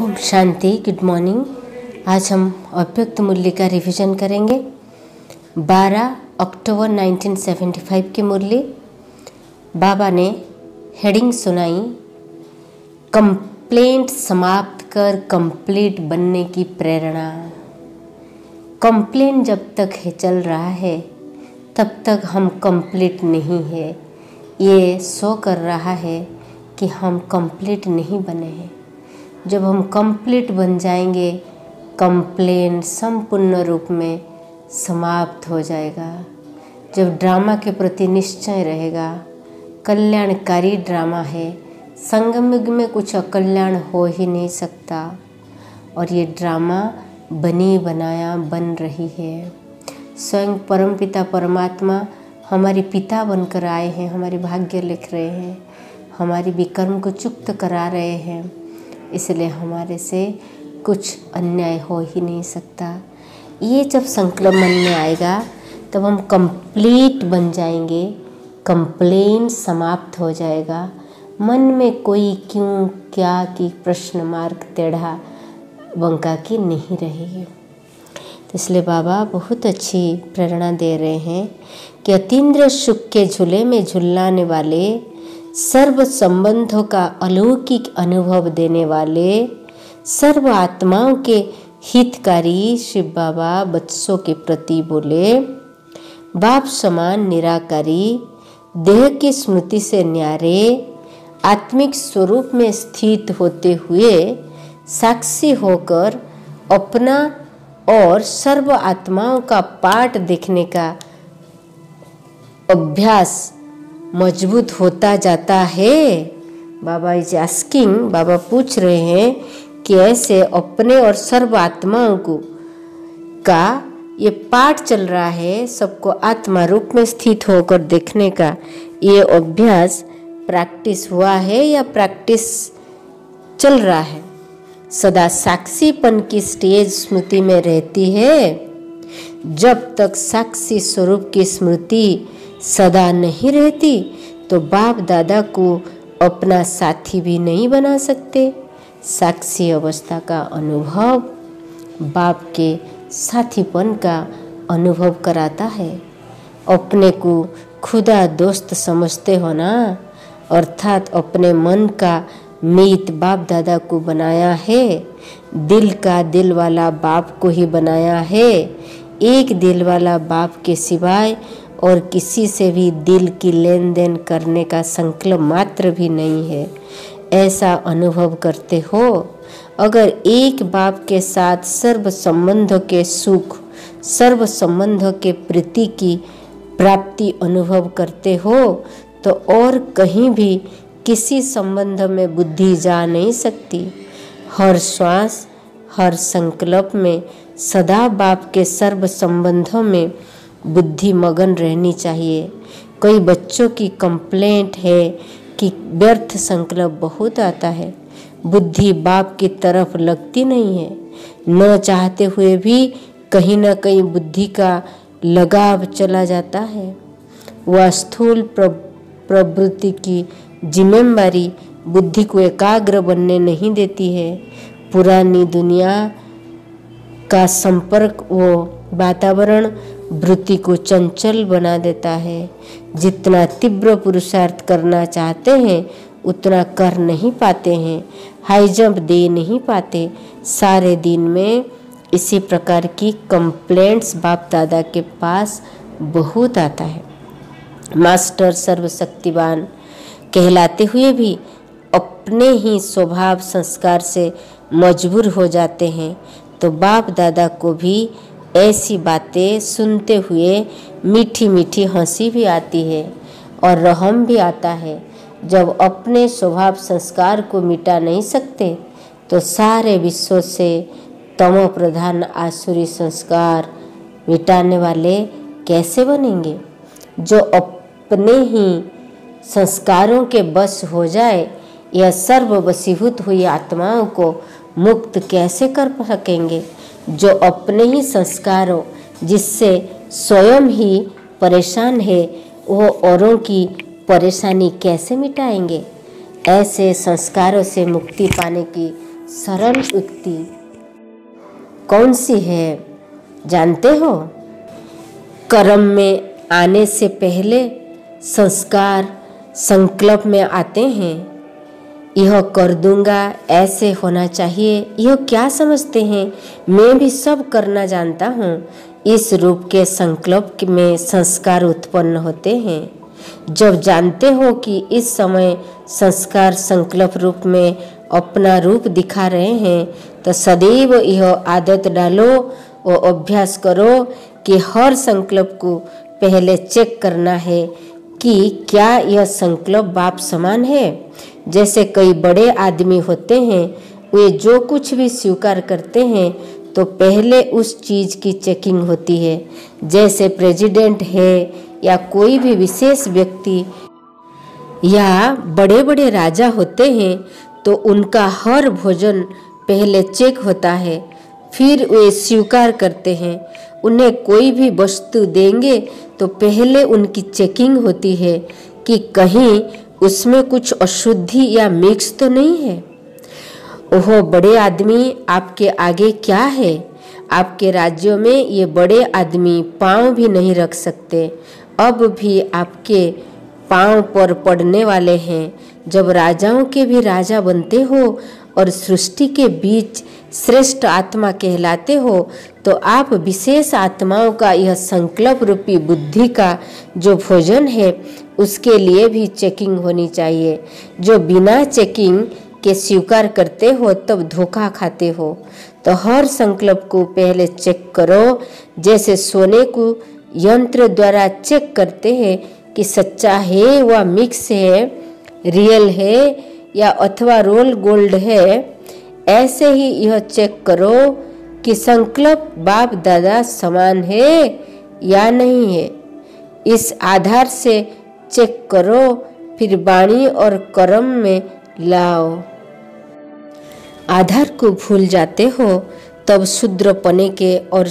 Om Shanti. Good morning. आज हम अव्यक्त मूल्य का रिवीजन करेंगे। 12 अक्टूबर 1975 की मुरली। बाबा ने हेडिंग सुनाई, कंप्लेंट समाप्त कर कंप्लीट बनने की प्रेरणा। कंप्लेंट जब तक है चल रहा है तब तक हम कंप्लीट नहीं है। ये शो कर रहा है कि हम कंप्लीट नहीं बने हैं। जब हम कंप्लीट बन जाएंगे, कंप्लेन संपूर्ण रूप में समाप्त हो जाएगा। जब ड्रामा के प्रति निश्चय रहेगा, कल्याणकारी ड्रामा है, संगम युग में कुछ अकल्याण हो ही नहीं सकता। और ये ड्रामा बनी बनाया बन रही है। स्वयं परमपिता परमात्मा हमारे पिता बनकर आए हैं, हमारे भाग्य लिख रहे हैं, हमारी विकर्म को चुक्त करा रहे हैं। इसलिए हमारे से कुछ अन्याय हो ही नहीं सकता। ये जब संकल्प मन में आएगा तब हम कंप्लीट बन जाएंगे, कंप्लेन समाप्त हो जाएगा। मन में कोई क्यों क्या की प्रश्न मार्ग टेढ़ा बंका की नहीं रहेगी। तो इसलिए बाबा बहुत अच्छी प्रेरणा दे रहे हैं कि अतीन्द्र सुख के झूले में झुलाने वाले, सर्व संबंधों का अलौकिक अनुभव देने वाले, सर्व आत्माओं के हितकारी शिव बाबा बच्चों के प्रति बोले, बाप समान निराकारी, देह की स्मृति से न्यारे, आत्मिक स्वरूप में स्थित होते हुए साक्षी होकर अपना और सर्व आत्माओं का पाठ देखने का अभ्यास मजबूत होता जाता है। बाबा इज आस्किंग, बाबा पूछ रहे हैं कि ऐसे अपने और सर्व आत्माओं को का ये पाठ चल रहा है, सबको आत्मा रूप में स्थित होकर देखने का ये अभ्यास प्रैक्टिस हुआ है या प्रैक्टिस चल रहा है। सदा साक्षीपन की स्टेज स्मृति में रहती है। जब तक साक्षी स्वरूप की स्मृति सदा नहीं रहती तो बाप दादा को अपना साथी भी नहीं बना सकते। साक्षी अवस्था का अनुभव बाप के साथीपन का अनुभव कराता है। अपने को खुदा दोस्त समझते हो ना, अर्थात अपने मन का मीत बाप दादा को बनाया है। दिल का दिल वाला बाप को ही बनाया है। एक दिल वाला बाप के सिवाय और किसी से भी दिल की लेन देन करने का संकल्प मात्र भी नहीं है। ऐसा अनुभव करते हो। अगर एक बाप के साथ सर्व संबंधों के सुख, सर्व संबंधों के प्रीति की प्राप्ति अनुभव करते हो तो और कहीं भी किसी संबंध में बुद्धि जा नहीं सकती। हर श्वास, हर संकल्प में सदा बाप के सर्व संबंधों में बुद्धि मगन रहनी चाहिए। कई बच्चों की कंप्लेंट है कि व्यर्थ संकल्प बहुत आता है, बुद्धि बाप की तरफ लगती नहीं है। न चाहते हुए भी कहीं न कहीं बुद्धि का लगाव चला जाता है। वह स्थूल प्रवृत्ति की जिम्मेदारी बुद्धि को एकाग्र बनने नहीं देती है। पुरानी दुनिया का संपर्क वो वातावरण वृत्ति को चंचल बना देता है। जितना तीव्र पुरुषार्थ करना चाहते हैं उतना कर नहीं पाते हैं, हाई जंप दे नहीं पाते। सारे दिन में इसी प्रकार की कंप्लेंट्स बाप दादा के पास बहुत आता है। मास्टर सर्वशक्तिवान कहलाते हुए भी अपने ही स्वभाव संस्कार से मजबूर हो जाते हैं। तो बाप दादा को भी ऐसी बातें सुनते हुए मीठी मीठी हंसी भी आती है और रहम भी आता है। जब अपने स्वभाव संस्कार को मिटा नहीं सकते तो सारे विश्व से तमो प्रधान आसुरी संस्कार मिटाने वाले कैसे बनेंगे। जो अपने ही संस्कारों के बस हो जाए, यह सर्व वशीभूत हुई आत्माओं को मुक्त कैसे कर सकेंगे। जो अपने ही संस्कारों जिससे स्वयं ही परेशान है, वो औरों की परेशानी कैसे मिटाएंगे। ऐसे संस्कारों से मुक्ति पाने की सरल युक्ति कौन सी है जानते हो? कर्म में आने से पहले संस्कार संकल्प में आते हैं। यह कर दूंगा, ऐसे होना चाहिए, यह क्या समझते हैं, मैं भी सब करना जानता हूँ। इस रूप के संकल्प में संस्कार उत्पन्न होते हैं। जब जानते हो कि इस समय संस्कार संकल्प रूप में अपना रूप दिखा रहे हैं, तो सदैव यह आदत डालो और अभ्यास करो कि हर संकल्प को पहले चेक करना है कि क्या यह संकल्प बाप समान है। जैसे कई बड़े आदमी होते हैं, वे जो कुछ भी स्वीकार करते हैं तो पहले उस चीज की चेकिंग होती है। जैसे प्रेसिडेंट है या कोई भी विशेष व्यक्ति या बड़े बड़े राजा होते हैं तो उनका हर भोजन पहले चेक होता है, फिर वे स्वीकार करते हैं। उन्हें कोई भी वस्तु देंगे तो पहले उनकी चेकिंग होती है कि कहीं उसमें कुछ अशुद्धि या मिक्स तो नहीं है। ओह बड़े आदमी, आपके आगे क्या है? आपके राज्यों में ये बड़े आदमी पाँव भी नहीं रख सकते, अब भी आपके पाँव पर पड़ने वाले हैं। जब राजाओं के भी राजा बनते हो और सृष्टि के बीच श्रेष्ठ आत्मा कहलाते हो, तो आप विशेष आत्माओं का यह संकल्प रूपी बुद्धि का जो भोजन है उसके लिए भी चेकिंग होनी चाहिए। जो बिना चेकिंग के स्वीकार करते हो तब धोखा खाते हो। तो हर संकल्प को पहले चेक करो, जैसे सोने को यंत्र द्वारा चेक करते हैं कि सच्चा है व मिक्स है, रियल है या अथवा रोल गोल्ड है। ऐसे ही यह चेक करो कि संकल्प बाप दादा समान है या नहीं है। इस आधार से चेक करो, फिर वाणी और कर्म में लाओ। आधार को भूल जाते हो तब शूद्रपने के और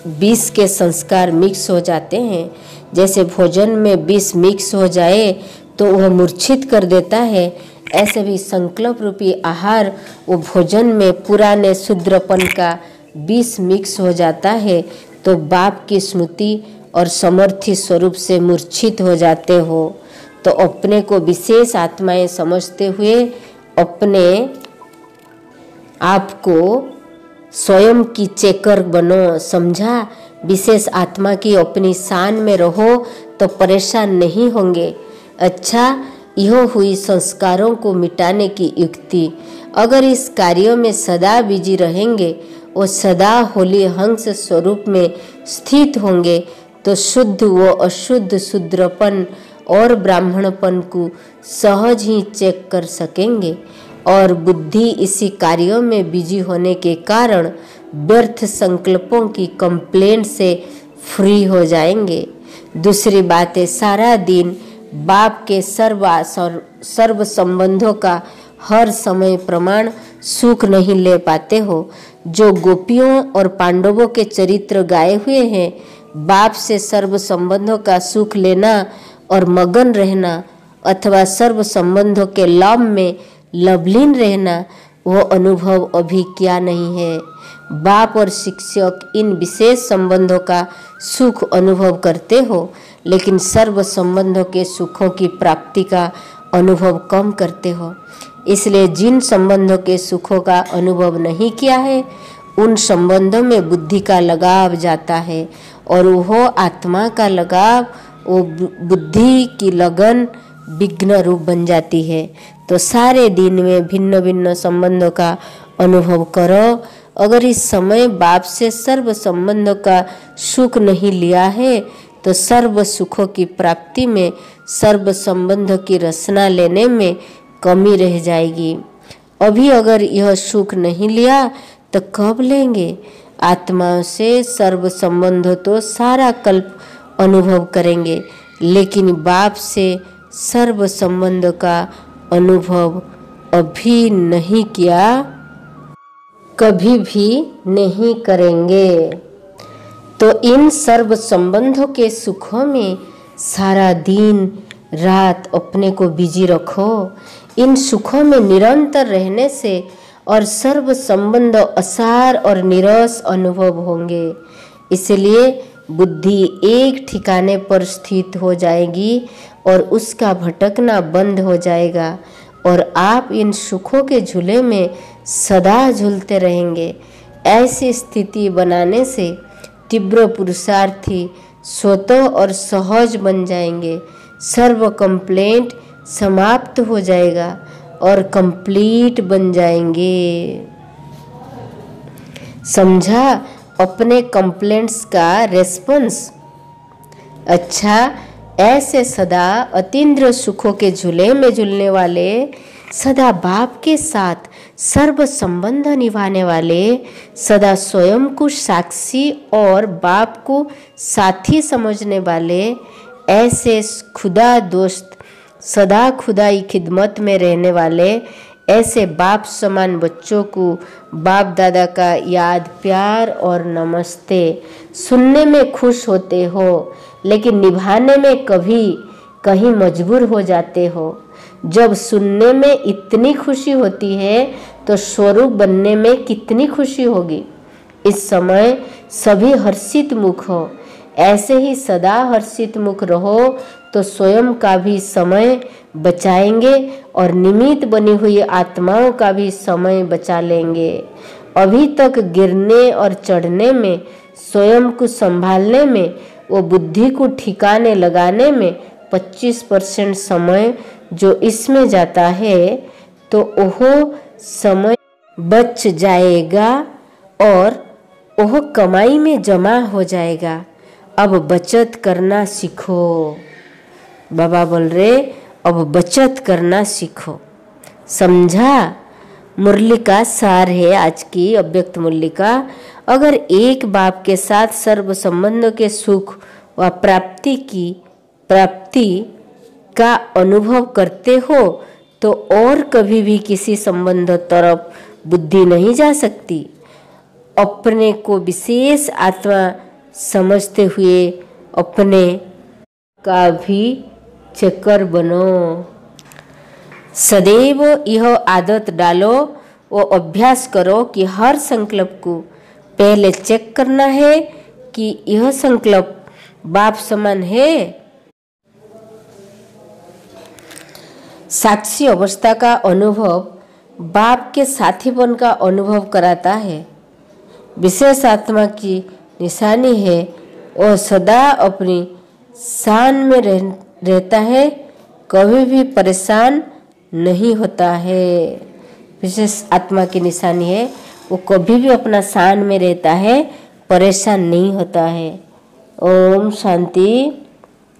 विष के संस्कार मिक्स हो जाते हैं। जैसे भोजन में विष मिक्स हो जाए तो वह मूर्छित कर देता है, ऐसे भी संकल्प रूपी आहार वो भोजन में पुराने शूद्रपन का विष मिक्स हो जाता है तो बाप की स्मृति और समर्थी स्वरूप से मूर्छित हो जाते हो। तो अपने को विशेष आत्माएं समझते हुए अपने आपको स्वयं की चेकर बनो, समझा? विशेष आत्मा की अपनी शान में रहो तो परेशान नहीं होंगे। अच्छा, यह हुई संस्कारों को मिटाने की युक्ति। अगर इस कार्यों में सदा बिजी रहेंगे और सदा होली हंस स्वरूप में स्थित होंगे तो शुद्ध व अशुद्ध शूद्रपन और ब्राह्मणपन को सहज ही चेक कर सकेंगे और बुद्धि इसी कार्यों में बिजी होने के कारण व्यर्थ संकल्पों की कंप्लेंट से फ्री हो जाएंगे। दूसरी बात है, सारा दिन बाप के सर्व संबंधों का हर समय प्रमाण सुख नहीं ले पाते हो। जो गोपियों और पांडवों के चरित्र गाए हुए हैं, बाप से सर्व संबंधों का सुख लेना और मगन रहना अथवा सर्व संबंधों के लाभ में लवलीन रहना, वो अनुभव अभी क्या नहीं है। बाप और शिक्षक इन विशेष संबंधों का सुख अनुभव करते हो, लेकिन सर्व संबंधों के सुखों की प्राप्ति का अनुभव कम करते हो। इसलिए जिन संबंधों के सुखों का अनुभव नहीं किया है, उन संबंधों में बुद्धि का लगाव जाता है और वह आत्मा का लगाव, वो बुद्धि की लगन विघ्न रूप बन जाती है। तो सारे दिन में भिन्न भिन्न संबंधों का अनुभव करो। अगर इस समय बाप से सर्व संबंधों का सुख नहीं लिया है तो सर्व सुखों की प्राप्ति में सर्व संबंधों की रचना लेने में कमी रह जाएगी। अभी अगर यह सुख नहीं लिया तो कब लेंगे? आत्माओं से सर्व संबंधों तो सारा कल्प अनुभव करेंगे, लेकिन बाप से सर्व संबंध का अनुभव अभी नहीं किया, कभी भी नहीं करेंगे। तो इन सर्व संबंधों के सुखों में सारा दिन रात अपने को बिजी रखो। इन सुखों में निरंतर रहने से और सर्व संबंध असार और निरस अनुभव होंगे। इसलिए बुद्धि एक ठिकाने पर स्थित हो जाएगी और उसका भटकना बंद हो जाएगा और आप इन सुखों के झूले में सदा झूलते रहेंगे। ऐसी स्थिति बनाने से तीव्र पुरुषार्थी स्वतः और सहज बन जाएंगे। सर्व कंप्लेंट समाप्त हो जाएगा और कंप्लीट बन जाएंगे। समझा अपने कंप्लेंट्स का रेस्पॉन्स? अच्छा, ऐसे सदा अतीन्द्र सुखों के झूले में झूलने वाले, सदा बाप के साथ सर्व संबंध निभाने वाले, सदा स्वयं को साक्षी और बाप को साथी समझने वाले, ऐसे खुदा दोस्त, सदा खुदाई खिदमत में रहने वाले, ऐसे बाप समान बच्चों को बाप दादा का याद, प्यार और नमस्ते। सुनने में खुश होते हो लेकिन निभाने में कभी कहीं मजबूर हो जाते हो। जब सुनने में इतनी खुशी होती है तो स्वरूप बनने में कितनी खुशी होगी। इस समय सभी हर्षित मुख हो। ऐसे ही सदा हर्षित मुख रहो तो स्वयं का भी समय बचाएंगे और निमित्त बनी हुई आत्माओं का भी समय बचा लेंगे। अभी तक गिरने और चढ़ने में, स्वयं को संभालने में, वो बुद्धि को ठिकाने लगाने में 25% समय जो इसमें जाता है तो वह समय बच जाएगा और वह कमाई में जमा हो जाएगा। अब बचत करना सीखो। बाबा बोल रहे अब बचत करना सीखो। समझा? मुरली का सार है आज की अव्यक्त मुरली का। अगर एक बाप के साथ सर्व संबंधों के सुख व प्राप्ति का अनुभव करते हो तो और कभी भी किसी संबंध तरफ बुद्धि नहीं जा सकती। अपने को विशेष आत्मा समझते हुए अपने का भी चक्कर बनो। सदैव यह आदत डालो वो अभ्यास करो कि हर संकल्प को पहले चेक करना है कि यह संकल्प बाप समान है। साक्षी अवस्था का अनुभव बाप के साथीपन का अनुभव कराता है। विशेष आत्मा की निशानी है और सदा अपनी शान में रहता है, कभी भी परेशान नहीं होता है। विशेष आत्मा की निशानी है वो कभी भी अपना शान में रहता है, परेशान नहीं होता है। ओम शांति।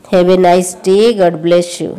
Have a nice day. God bless you.